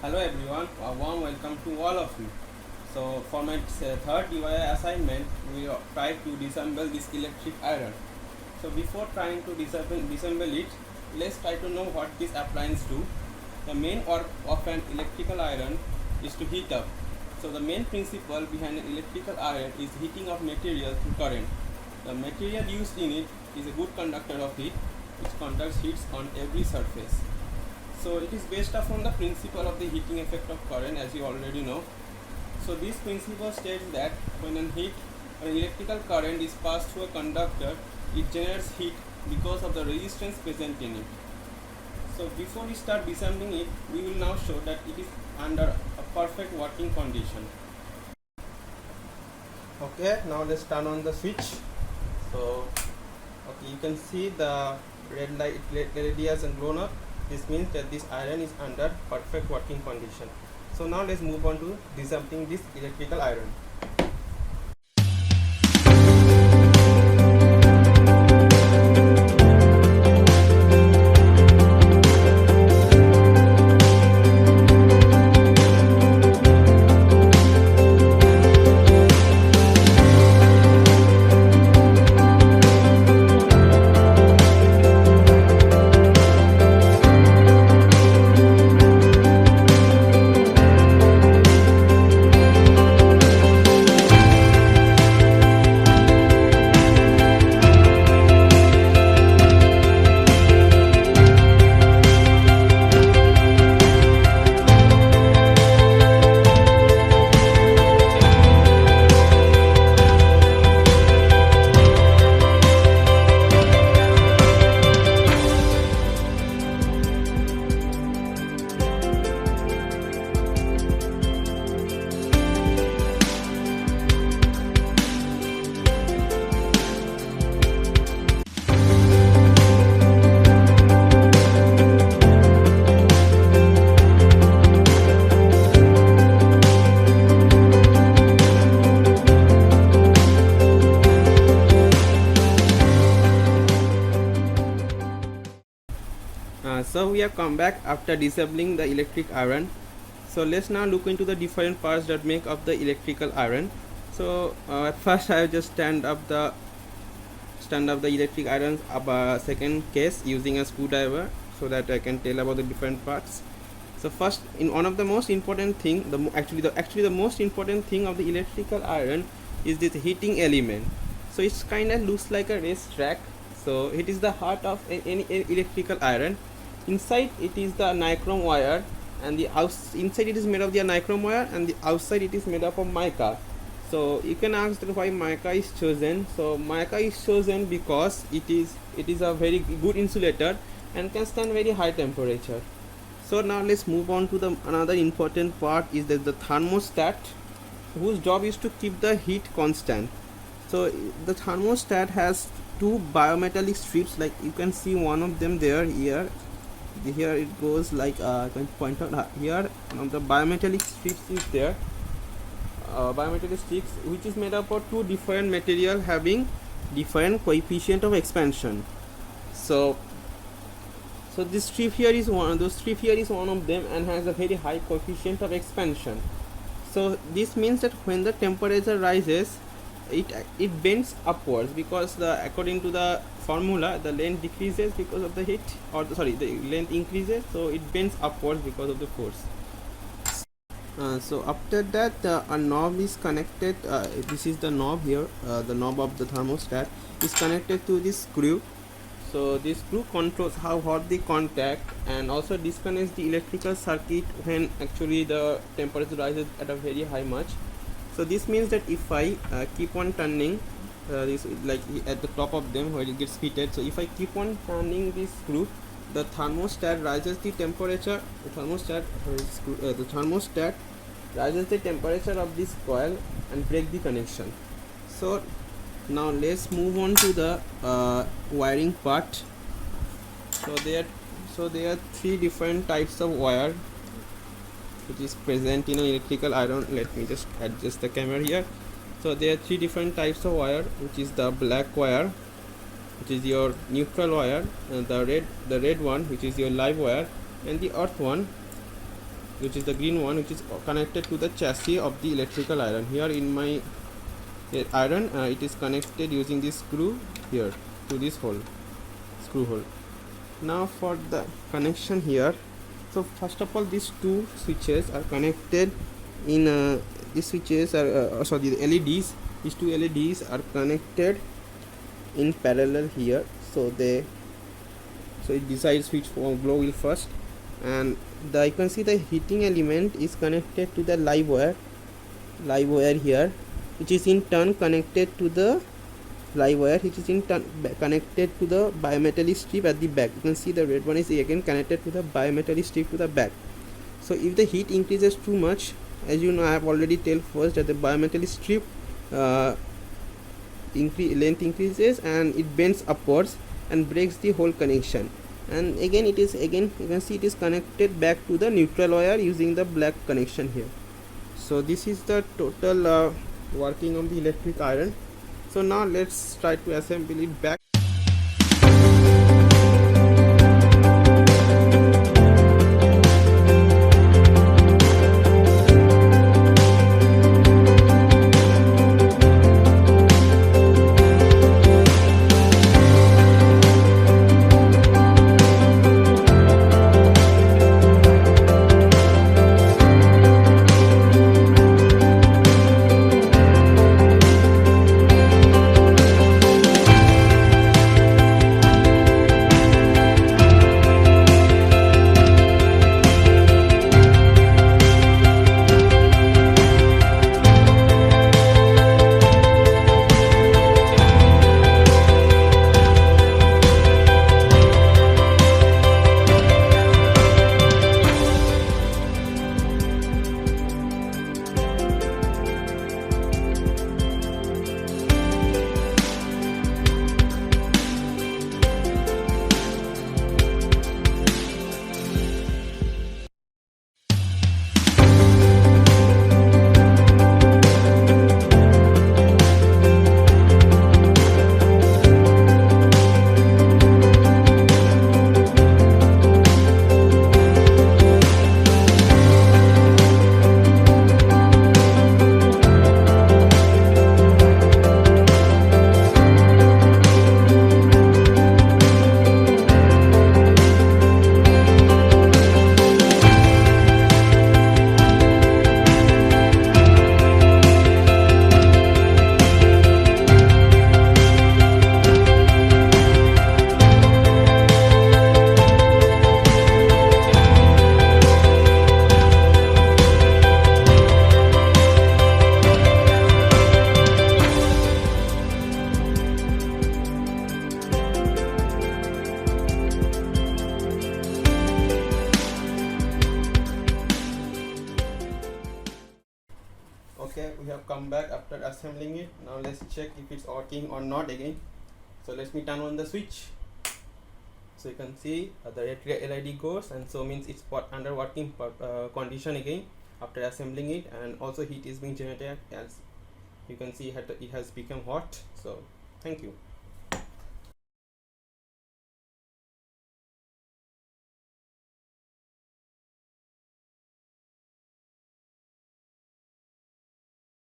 Hello everyone, a warm welcome to all of you. So for my third DIY assignment, we will try to disassemble this electric iron. So before trying to disassemble it, let's try to know what this appliance do. The main work of an electrical iron is to heat up. So the main principle behind an electrical iron is heating of material through current. The material used in it is a good conductor of heat, which conducts heats on every surface. So it is based upon the principle of the heating effect of current, as you already know. So this principle states that when an electrical current is passed through a conductor, it generates heat because of the resistance present in it. So before we start disassembling it, we will now show that it is under a perfect working condition. Okay, now let's turn on the switch. So okay, you can see the red LED has blown up. This means that this iron is under perfect working condition. So now let's move on to disassembling this electrical iron. So we have come back after disabling the electric iron. So let's now look into the different parts that make up the electrical iron. So at first I have just stand up the electric iron up a second case using a screwdriver so that I can tell about the different parts. So first, in one of the most important thing, actually the most important thing of the electrical iron is this heating element. So it's kind of looks like a racetrack. So it is the heart of any electrical iron. Inside it is the nichrome wire, and inside it is made of the nichrome wire, and the outside it is made up of mica. So you can ask that why mica is chosen. So mica is chosen because it is a very good insulator and can stand very high temperature. So now let's move on to the another important part is that the thermostat, whose job is to keep the heat constant. So the thermostat has two biometallic strips, like you can see one of them there. Here it goes like I can point out here one of the biometallic strips is there, biometallic strips which is made up of two different material having different coefficient of expansion. So this strip here is one of them and has a very high coefficient of expansion. So this means that when the temperature rises, it bends upwards, because according to the formula the length decreases because of the heat, or the length increases, so it bends upwards because of the force. So after that a knob is connected. This is the knob here. The knob of the thermostat is connected to this screw. So this screw controls how hot the contact, and also disconnects the electrical circuit when actually the temperature rises at a very high much. So this means that if I keep on turning this, like at the top of them where it gets heated, so if I keep on turning this screw, the thermostat rises the temperature. The thermostat rises the temperature of this coil and break the connection. So now let's move on to the wiring part. So there are three different types of wire which is present in an electrical iron. Let me just adjust the camera here. So there are three different types of wire, which is the black wire, which is your neutral wire, and the red one, which is your live wire, and the earth one, which is the green one, which is connected to the chassis of the electrical iron. Here in my iron, it is connected using this screw here to this hole, screw hole. Now for the connection here, so first of all these two switches are connected in these switches are sorry, the LEDs, these two LEDs are connected in parallel here, so it decides which glow will first. And you can see the heating element is connected to the live wire here, which is in turn connected to the live wire, which is in turn connected to the bimetallic strip at the back. You can see the red one is again connected to the bimetallic strip to the back. So if the heat increases too much, as you know, I have already told first that the bimetallic strip length increases and it bends upwards and breaks the whole connection. And again you can see it is connected back to the neutral wire using the black connection here. So this is the total working of the electric iron. So now let's try to assemble it back. Okay, we have come back after assembling it. Now let's check if it's working or not again. So let me turn on the switch. So you can see the red LED goes, and so means it's under working condition again after assembling it, and also heat is being generated. As you can see, it has become hot. So thank you.